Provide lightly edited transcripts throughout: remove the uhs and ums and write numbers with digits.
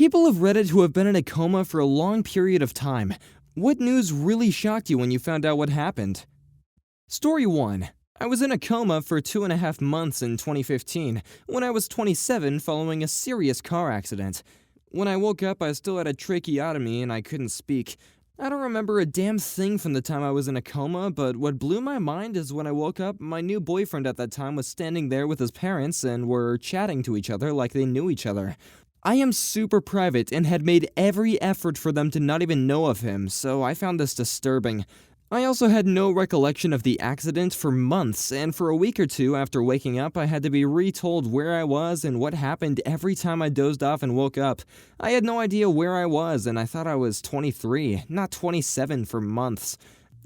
People of Reddit who have been in a coma for a long period of time. What news really shocked you when you found out what happened? Story 1. I was in a coma for 2.5 months in 2015 when I was 27 following a serious car accident. When I woke up, I still had a tracheotomy and I couldn't speak. I don't remember a damn thing from the time I was in a coma, but what blew my mind is when I woke up, my new boyfriend at that time was standing there with his parents and were chatting to each other like they knew each other. I am super private and had made every effort for them to not even know of him, so I found this disturbing. I also had no recollection of the accident for months, and for a week or two after waking up, I had to be retold where I was and what happened every time I dozed off and woke up. I had no idea where I was, and I thought I was 23, not 27 for months.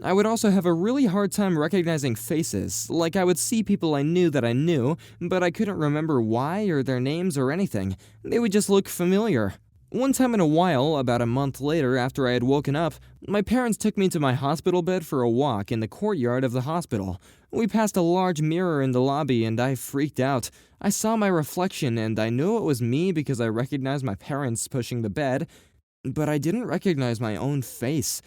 I would also have a really hard time recognizing faces, like I would see people I knew that I knew, but I couldn't remember why or their names or anything. They would just look familiar. One time in a while, about a month later after I had woken up, my parents took me to my hospital bed for a walk in the courtyard of the hospital. We passed a large mirror in the lobby and I freaked out. I saw my reflection and I knew it was me because I recognized my parents pushing the bed, but I didn't recognize my own face.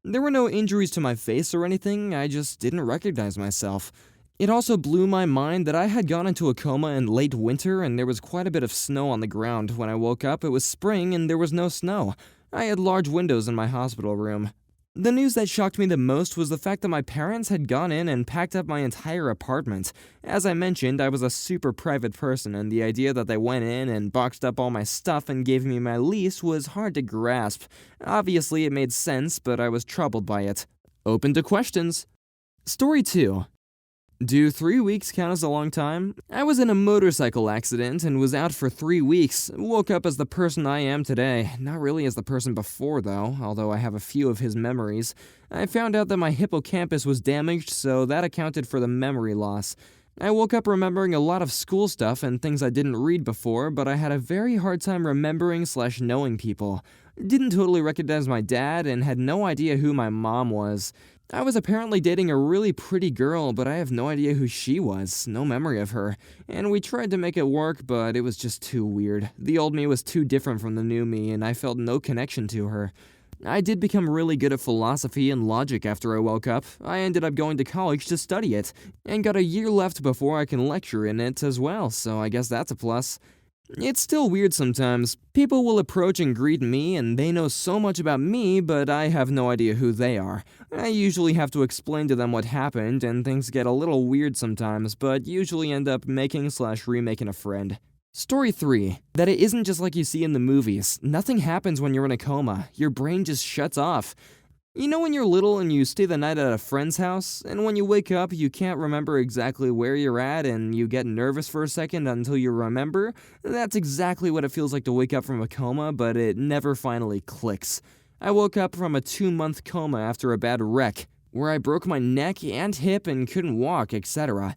There were no injuries to my face or anything, I just didn't recognize myself. It also blew my mind that I had gone into a coma in late winter and there was quite a bit of snow on the ground. When I woke up, it was spring and there was no snow. I had large windows in my hospital room. The news that shocked me the most was the fact that my parents had gone in and packed up my entire apartment. As I mentioned, I was a super private person, and the idea that they went in and boxed up all my stuff and gave me my lease was hard to grasp. Obviously, it made sense, but I was troubled by it. Open to questions. Story 2. Do 3 weeks count as a long time? I was in a motorcycle accident and was out for 3 weeks. Woke up as the person I am today. Not really as the person before, though, although I have a few of his memories. I found out that my hippocampus was damaged, so that accounted for the memory loss. I woke up remembering a lot of school stuff and things I didn't read before, but I had a very hard time remembering/knowing people. Didn't totally recognize my dad and had no idea who my mom was. I was apparently dating a really pretty girl, but I have no idea who she was, no memory of her. And we tried to make it work, but it was just too weird. The old me was too different from the new me, and I felt no connection to her. I did become really good at philosophy and logic after I woke up. I ended up going to college to study it, and got a year left before I can lecture in it as well, so I guess that's a plus. It's still weird sometimes. People will approach and greet me, and they know so much about me, but I have no idea who they are. I usually have to explain to them what happened, and things get a little weird sometimes, but usually end up making/remaking a friend. Story 3. That it isn't just like you see in the movies. Nothing happens when you're in a coma. Your brain just shuts off. You know when you're little and you stay the night at a friend's house, and when you wake up you can't remember exactly where you're at and you get nervous for a second until you remember? That's exactly what it feels like to wake up from a coma, but it never finally clicks. I woke up from a 2-month coma after a bad wreck, where I broke my neck and hip and couldn't walk, etc.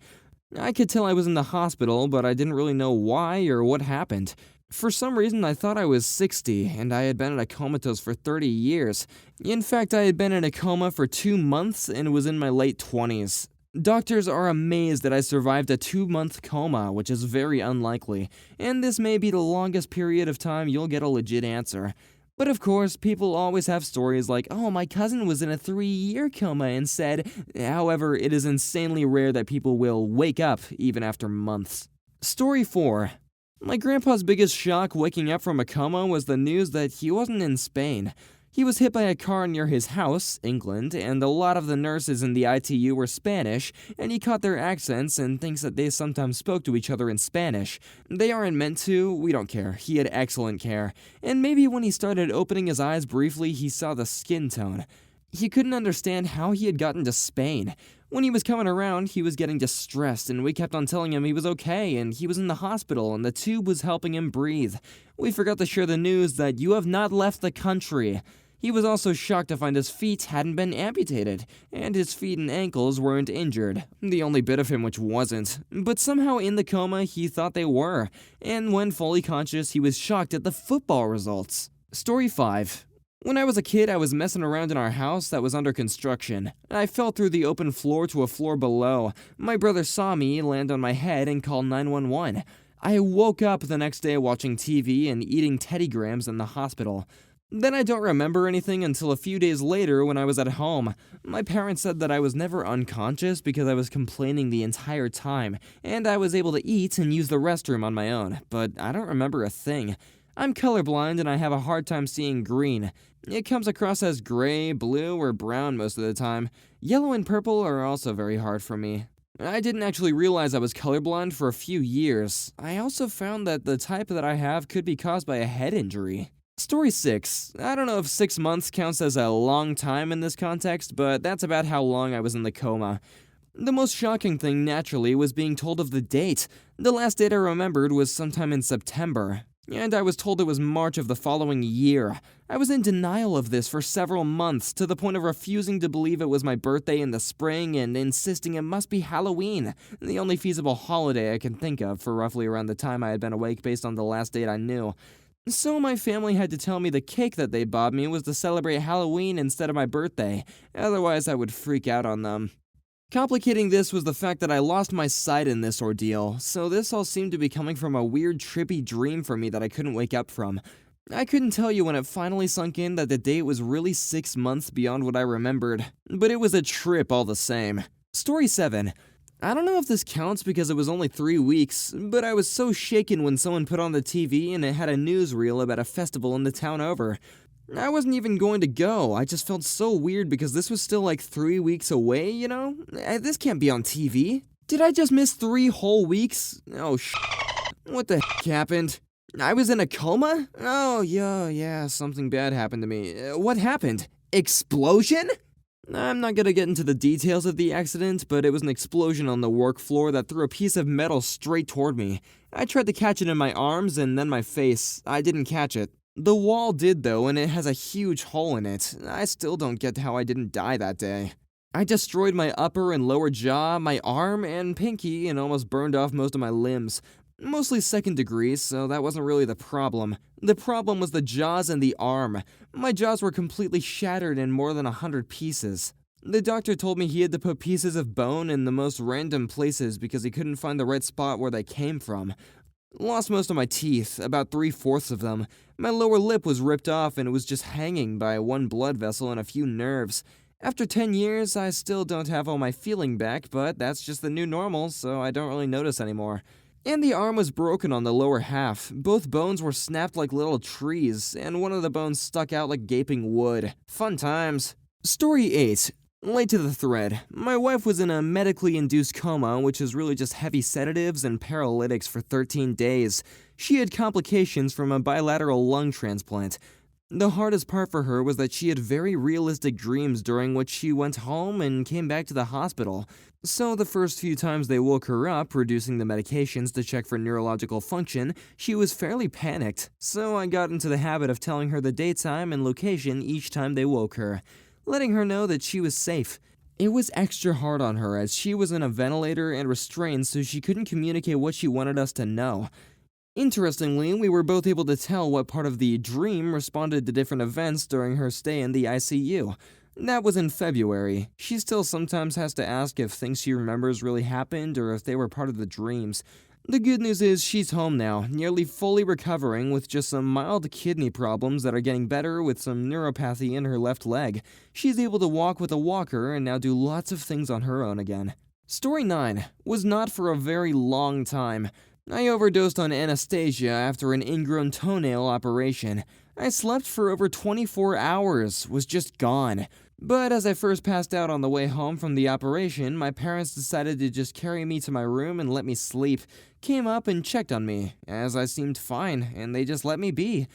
I could tell I was in the hospital, but I didn't really know why or what happened. For some reason, I thought I was 60, and I had been in a comatose for 30 years. In fact, I had been in a coma for 2 months and was in my late 20s. Doctors are amazed that I survived a 2-month coma, which is very unlikely, and this may be the longest period of time you'll get a legit answer. But of course, people always have stories like, oh, my cousin was in a 3-year coma and said. However, it is insanely rare that people will wake up even after months. Story 4. My grandpa's biggest shock waking up from a coma was the news that he wasn't in Spain. He was hit by a car near his house, England, and a lot of the nurses in the ITU were Spanish, and he caught their accents and thinks that they sometimes spoke to each other in Spanish. They aren't meant to, we don't care. He had excellent care. And maybe when he started opening his eyes briefly, he saw the skin tone. He couldn't understand how he had gotten to Spain. When he was coming around, he was getting distressed, and we kept on telling him he was okay, and he was in the hospital, and the tube was helping him breathe. We forgot to share the news that you have not left the country. He was also shocked to find his feet hadn't been amputated, and his feet and ankles weren't injured, the only bit of him which wasn't. But somehow in the coma, he thought they were, and when fully conscious, he was shocked at the football results. Story 5. When I was a kid, I was messing around in our house that was under construction. I fell through the open floor to a floor below. My brother saw me land on my head and called 911. I woke up the next day watching TV and eating Teddy Grahams in the hospital. Then I don't remember anything until a few days later when I was at home. My parents said that I was never unconscious because I was complaining the entire time, and I was able to eat and use the restroom on my own, but I don't remember a thing. I'm colorblind and I have a hard time seeing green. It comes across as gray, blue, or brown most of the time. Yellow and purple are also very hard for me. I didn't actually realize I was colorblind for a few years. I also found that the type that I have could be caused by a head injury. Story 6. I don't know if 6 months counts as a long time in this context, but that's about how long I was in the coma. The most shocking thing, naturally, was being told of the date. The last date I remembered was sometime in September, and I was told it was March of the following year. I was in denial of this for several months, to the point of refusing to believe it was my birthday in the spring and insisting it must be Halloween, the only feasible holiday I can think of for roughly around the time I had been awake based on the last date I knew. So my family had to tell me the cake that they bought me was to celebrate Halloween instead of my birthday, otherwise I would freak out on them. Complicating this was the fact that I lost my sight in this ordeal, so this all seemed to be coming from a weird trippy dream for me that I couldn't wake up from. I couldn't tell you when it finally sunk in that the date was really 6 months beyond what I remembered, but it was a trip all the same. Story 7. I don't know if this counts because it was only 3 weeks, but I was so shaken when someone put on the TV and it had a newsreel about a festival in the town over. I wasn't even going to go, I just felt so weird because this was still like 3 weeks away, you know? This can't be on TV. Did I just miss 3 whole weeks? Oh what the heck happened? I was in a coma? Oh yeah, something bad happened to me. What happened? Explosion? I'm not gonna get into the details of the accident, but it was an explosion on the work floor that threw a piece of metal straight toward me. I tried to catch it in my arms and then my face. I didn't catch it. The wall did though, and it has a huge hole in it. I still don't get how I didn't die that day. I destroyed my upper and lower jaw, my arm and pinky, and almost burned off most of my limbs. Mostly second degree, so that wasn't really the problem. The problem was the jaws and the arm. My jaws were completely shattered in more than 100 pieces. The doctor told me he had to put pieces of bone in the most random places because he couldn't find the right spot where they came from. Lost most of my teeth, about 3/4 of them. My lower lip was ripped off and it was just hanging by one blood vessel and a few nerves. After 10 years, I still don't have all my feeling back, but that's just the new normal, so I don't really notice anymore. And the arm was broken on the lower half. Both bones were snapped like little trees, and one of the bones stuck out like gaping wood. Fun times. Story 8. Late to the thread. My wife was in a medically induced coma, which is really just heavy sedatives and paralytics for 13 days. She had complications from a bilateral lung transplant. The hardest part for her was that she had very realistic dreams during which she went home and came back to the hospital. So the first few times they woke her up, reducing the medications to check for neurological function, she was fairly panicked. So I got into the habit of telling her the daytime and location each time they woke her, letting her know that she was safe. It was extra hard on her as she was in a ventilator and restrained, so she couldn't communicate what she wanted us to know. Interestingly, we were both able to tell what part of the dream responded to different events during her stay in the ICU. That was in February. She still sometimes has to ask if things she remembers really happened or if they were part of the dreams. The good news is she's home now, nearly fully recovering with just some mild kidney problems that are getting better with some neuropathy in her left leg. She's able to walk with a walker and now do lots of things on her own again. Story 9 was not for a very long time. I overdosed on Anastasia after an ingrown toenail operation. I slept for over 24 hours, was just gone. But as I first passed out on the way home from the operation, my parents decided to just carry me to my room and let me sleep. Came up and checked on me, as I seemed fine, and they just let me be.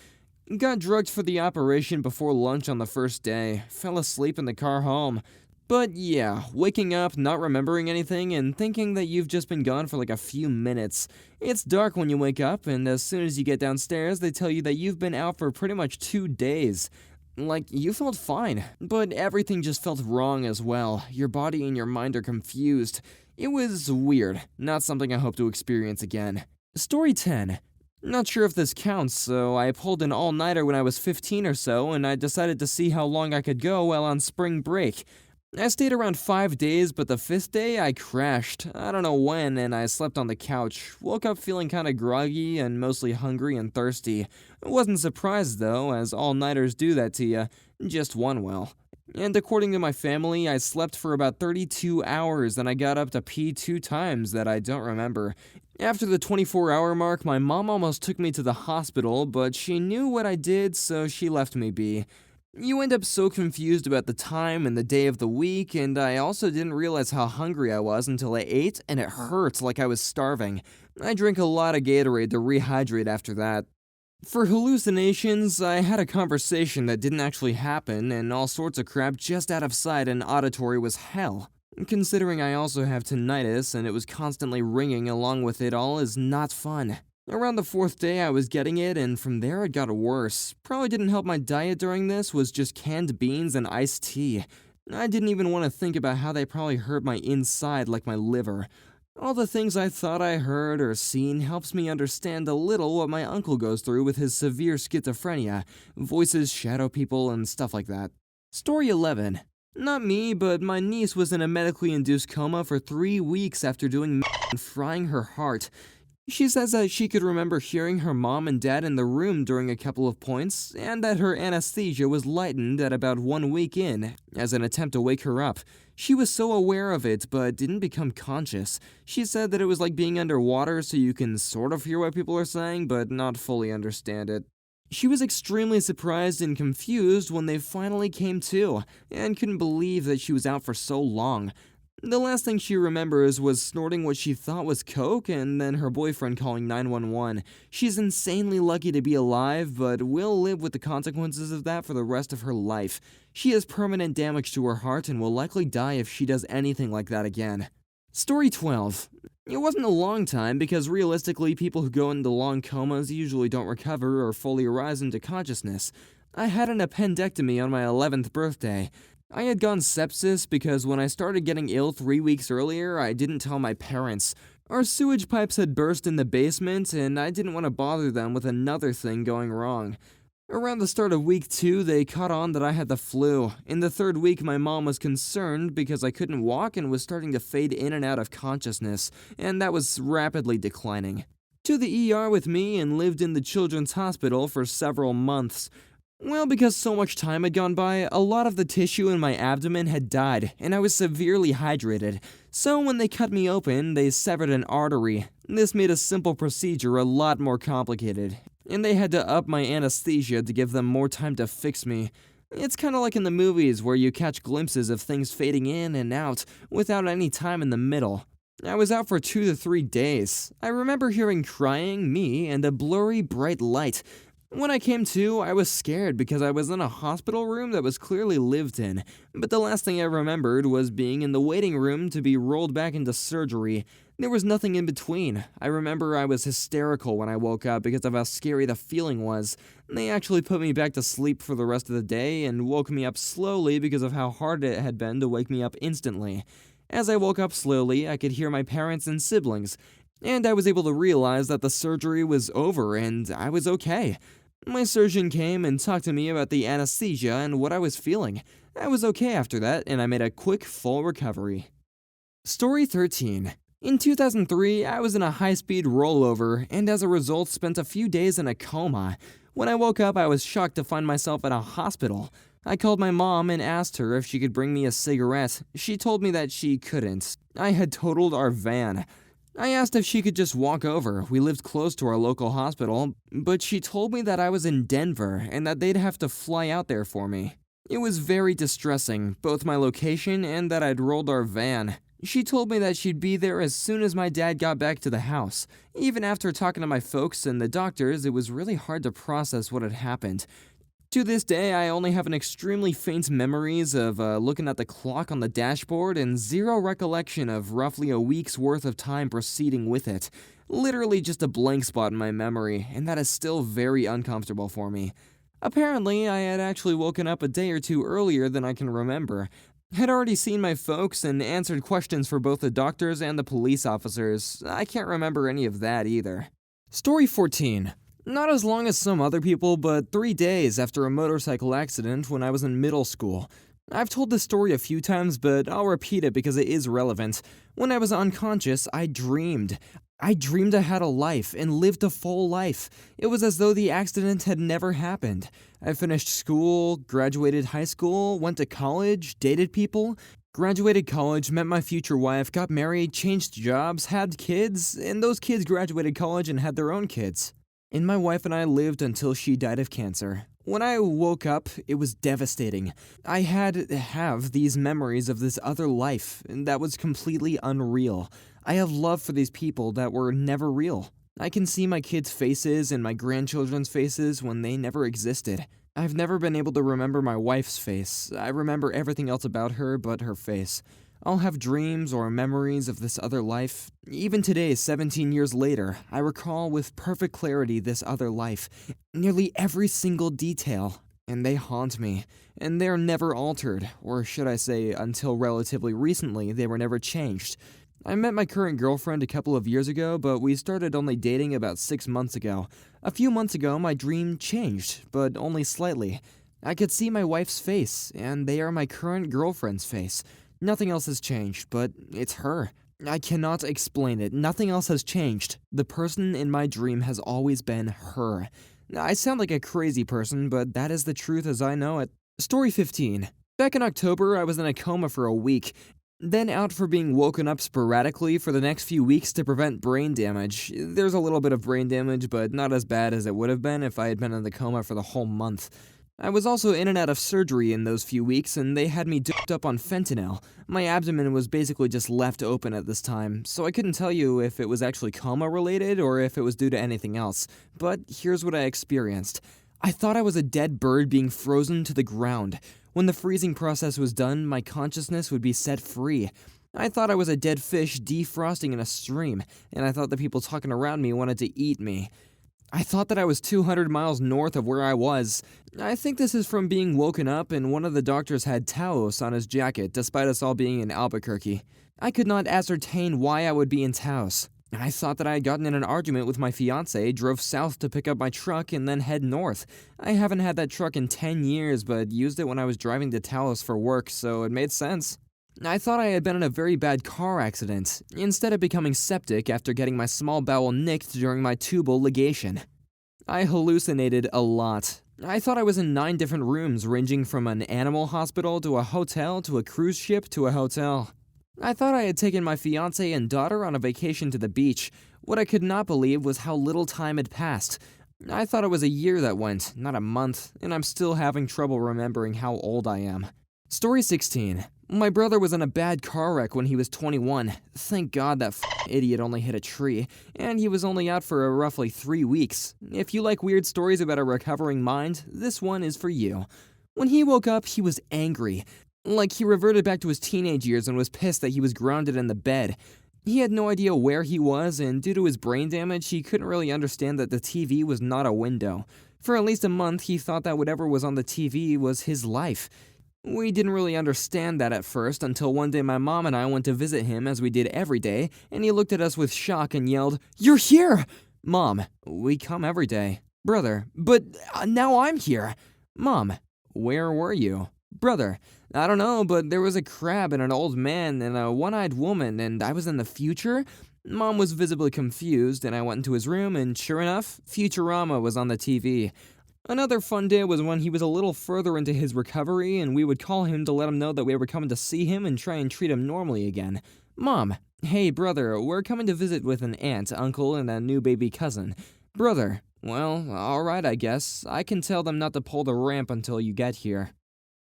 Got drugged for the operation before lunch on the first day. Fell asleep in the car home. But yeah, waking up, not remembering anything, and thinking that you've just been gone for like a few minutes. It's dark when you wake up, and as soon as you get downstairs, they tell you that you've been out for pretty much 2 days. Like, you felt fine, but everything just felt wrong as well. Your body and your mind are confused. It was weird, not something I hope to experience again. Story 10. Not sure if this counts, so I pulled an all-nighter when I was 15 or so, and I decided to see how long I could go while on spring break. I stayed around 5 days, but the 5th day I crashed. I don't know when, and I slept on the couch. Woke up feeling kinda groggy and mostly hungry and thirsty. Wasn't surprised though, as all-nighters do that to ya. Just one will. And according to my family, I slept for about 32 hours and I got up to pee 2 times that I don't remember. After the 24-hour mark, my mom almost took me to the hospital, but she knew what I did, so she left me be. You end up so confused about the time and the day of the week, and I also didn't realize how hungry I was until I ate, and it hurt like I was starving. I drank a lot of Gatorade to rehydrate after that. For hallucinations, I had a conversation that didn't actually happen, and all sorts of crap just out of sight and auditory was hell. Considering I also have tinnitus and it was constantly ringing along with it all is not fun. Around the 4th day I was getting it, and from there it got worse. Probably didn't help my diet during this was just canned beans and iced tea. I didn't even want to think about how they probably hurt my inside like my liver. All the things I thought I heard or seen helps me understand a little what my uncle goes through with his severe schizophrenia, voices, shadow people, and stuff like that. Story 11. Not me, but my niece was in a medically induced coma for 3 weeks after doing and frying her heart. She says that she could remember hearing her mom and dad in the room during a couple of points, and that her anesthesia was lightened at about 1 week in, as an attempt to wake her up. She was so aware of it, but didn't become conscious. She said that it was like being underwater, so you can sort of hear what people are saying, but not fully understand it. She was extremely surprised and confused when they finally came to, and couldn't believe that she was out for so long. The last thing she remembers was snorting what she thought was coke and then her boyfriend calling 911. She's insanely lucky to be alive, but will live with the consequences of that for the rest of her life. She has permanent damage to her heart and will likely die if she does anything like that again. Story 12. It wasn't a long time because realistically people who go into long comas usually don't recover or fully rise into consciousness. I had an appendectomy on my 11th birthday. I had gotten sepsis because when I started getting ill 3 weeks earlier, I didn't tell my parents. Our sewage pipes had burst in the basement, and I didn't want to bother them with another thing going wrong. Around the start of week 2, they caught on that I had the flu. In the 3rd week, my mom was concerned because I couldn't walk and was starting to fade in and out of consciousness, and that was rapidly declining. To the ER with me and lived in the children's hospital for several months. Well, because so much time had gone by, a lot of the tissue in my abdomen had died, and I was severely hydrated. So when they cut me open, they severed an artery. This made a simple procedure a lot more complicated, and they had to up my anesthesia to give them more time to fix me. It's kinda like in the movies where you catch glimpses of things fading in and out without any time in the middle. I was out for 2 to 3 days. I remember hearing crying, me, and a blurry bright light. When I came to, I was scared because I was in a hospital room that was clearly lived in, but the last thing I remembered was being in the waiting room to be rolled back into surgery. There was nothing in between. I remember I was hysterical when I woke up because of how scary the feeling was. They actually put me back to sleep for the rest of the day and woke me up slowly because of how hard it had been to wake me up instantly. As I woke up slowly, I could hear my parents and siblings, and I was able to realize that the surgery was over and I was okay. My surgeon came and talked to me about the anesthesia and what I was feeling. I was okay after that, and I made a quick, full recovery. Story 13. In 2003, I was in a high-speed rollover, and as a result spent a few days in a coma. When I woke up, I was shocked to find myself at a hospital. I called my mom and asked her if she could bring me a cigarette. She told me that she couldn't. I had totaled our van. I asked if she could just walk over. We lived close to our local hospital, but she told me that I was in Denver and that they'd have to fly out there for me. It was very distressing, both my location and that I'd rolled our van. She told me that she'd be there as soon as my dad got back to the house. Even after talking to my folks and the doctors, it was really hard to process what had happened. To this day, I only have an extremely faint memories of looking at the clock on the dashboard and zero recollection of roughly a week's worth of time proceeding with it. Literally just a blank spot in my memory, and that is still very uncomfortable for me. Apparently, I had actually woken up a day or two earlier than I can remember. Had already seen my folks and answered questions for both the doctors and the police officers. I can't remember any of that either. Story 14. Not as long as some other people, but 3 days after a motorcycle accident when I was in middle school. I've told this story a few times, but I'll repeat it because it is relevant. When I was unconscious, I dreamed. I dreamed I had a life and lived a full life. It was as though the accident had never happened. I finished school, graduated high school, went to college, dated people, graduated college, met my future wife, got married, changed jobs, had kids, and those kids graduated college and had their own kids. And my wife and I lived until she died of cancer. When I woke up, it was devastating. I had to have these memories of this other life, and that was completely unreal. I have love for these people that were never real. I can see my kids' faces and my grandchildren's faces when they never existed. I've never been able to remember my wife's face. I remember everything else about her but her face. I'll have dreams or memories of this other life. Even today, 17 years later, I recall with perfect clarity this other life, nearly every single detail, and they haunt me. And they're never altered, or should I say, until relatively recently, they were never changed. I met my current girlfriend a couple of years ago, but we started only dating about 6 months ago. A few months ago, my dream changed, but only slightly. I could see my wife's face, and they are my current girlfriend's face. Nothing else has changed, but it's her. I cannot explain it. Nothing else has changed. The person in my dream has always been her. I sound like a crazy person, but that is the truth as I know it. Story 15. Back in October, I was in a coma for a week, then out for being woken up sporadically for the next few weeks to prevent brain damage. There's a little bit of brain damage, but not as bad as it would have been if I had been in the coma for the whole month. I was also in and out of surgery in those few weeks, and they had me doped up on fentanyl. My abdomen was basically just left open at this time, so I couldn't tell you if it was actually coma-related or if it was due to anything else. But here's what I experienced. I thought I was a dead bird being frozen to the ground. When the freezing process was done, my consciousness would be set free. I thought I was a dead fish defrosting in a stream, and I thought the people talking around me wanted to eat me. I thought that I was 200 miles north of where I was. I think this is from being woken up and one of the doctors had Taos on his jacket, despite us all being in Albuquerque. I could not ascertain why I would be in Taos. I thought that I had gotten in an argument with my fiancé, drove south to pick up my truck, and then head north. I haven't had that truck in 10 years, but used it when I was driving to Taos for work, so it made sense. I thought I had been in a very bad car accident, instead of becoming septic after getting my small bowel nicked during my tubal ligation. I hallucinated a lot. I thought I was in 9 different rooms, ranging from an animal hospital to a hotel to a cruise ship to a hotel. I thought I had taken my fiancé and daughter on a vacation to the beach. What I could not believe was how little time had passed. I thought it was a year that went, not a month, and I'm still having trouble remembering how old I am. Story 16. My brother was in a bad car wreck when he was 21. Thank God that idiot only hit a tree, and he was only out for roughly 3 weeks. If you like weird stories about a recovering mind, this one is for you. When he woke up, he was angry. Like he reverted back to his teenage years and was pissed that he was grounded in the bed. He had no idea where he was, and due to his brain damage, he couldn't really understand that the TV was not a window. For at least a month, he thought that whatever was on the TV was his life. We didn't really understand that at first until one day my mom and I went to visit him as we did every day, and he looked at us with shock and yelled, "You're here!" Mom, we come every day. Brother, but now I'm here. Mom, where were you? Brother, I don't know, but there was a crab and an old man and a one-eyed woman, and I was in the future? Mom was visibly confused, and I went into his room, and sure enough, Futurama was on the TV. Another fun day was when he was a little further into his recovery, and we would call him to let him know that we were coming to see him and try and treat him normally again. Mom, hey brother, we're coming to visit with an aunt, uncle, and a new baby cousin. Brother, well, alright I guess. I can tell them not to pull the ramp until you get here.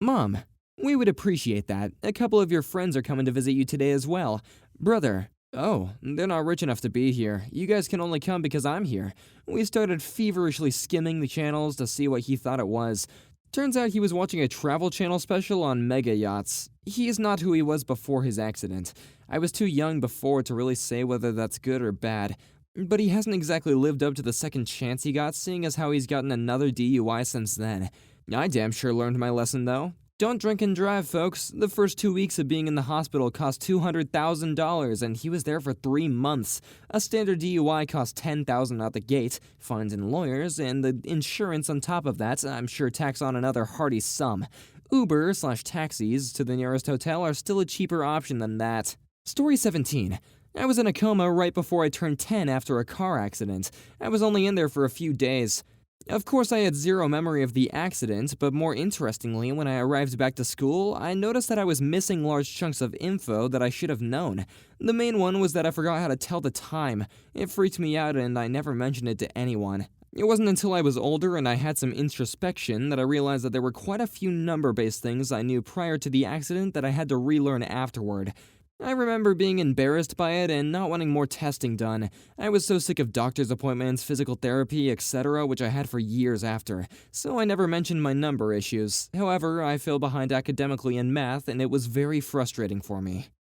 Mom, we would appreciate that. A couple of your friends are coming to visit you today as well. Brother, oh, they're not rich enough to be here. You guys can only come because I'm here. We started feverishly skimming the channels to see what he thought it was. Turns out he was watching a Travel Channel special on mega yachts. He is not who he was before his accident. I was too young before to really say whether that's good or bad. But he hasn't exactly lived up to the second chance he got, seeing as how he's gotten another DUI since then. I damn sure learned my lesson though. Don't drink and drive, folks. The first 2 weeks of being in the hospital cost $200,000, and he was there for 3 months. A standard DUI costs $10,000 out the gate, fines and lawyers, and the insurance on top of that, I'm sure tacks on another hearty sum. Uber/taxis to the nearest hotel are still a cheaper option than that. Story 17. I was in a coma right before I turned 10 after a car accident. I was only in there for a few days. Of course, I had zero memory of the accident, but more interestingly, when I arrived back to school, I noticed that I was missing large chunks of info that I should have known. The main one was that I forgot how to tell the time. It freaked me out and I never mentioned it to anyone. It wasn't until I was older and I had some introspection that I realized that there were quite a few number-based things I knew prior to the accident that I had to relearn afterward. I remember being embarrassed by it and not wanting more testing done. I was so sick of doctor's appointments, physical therapy, etc., which I had for years after, so I never mentioned my number issues. However, I fell behind academically in math and it was very frustrating for me.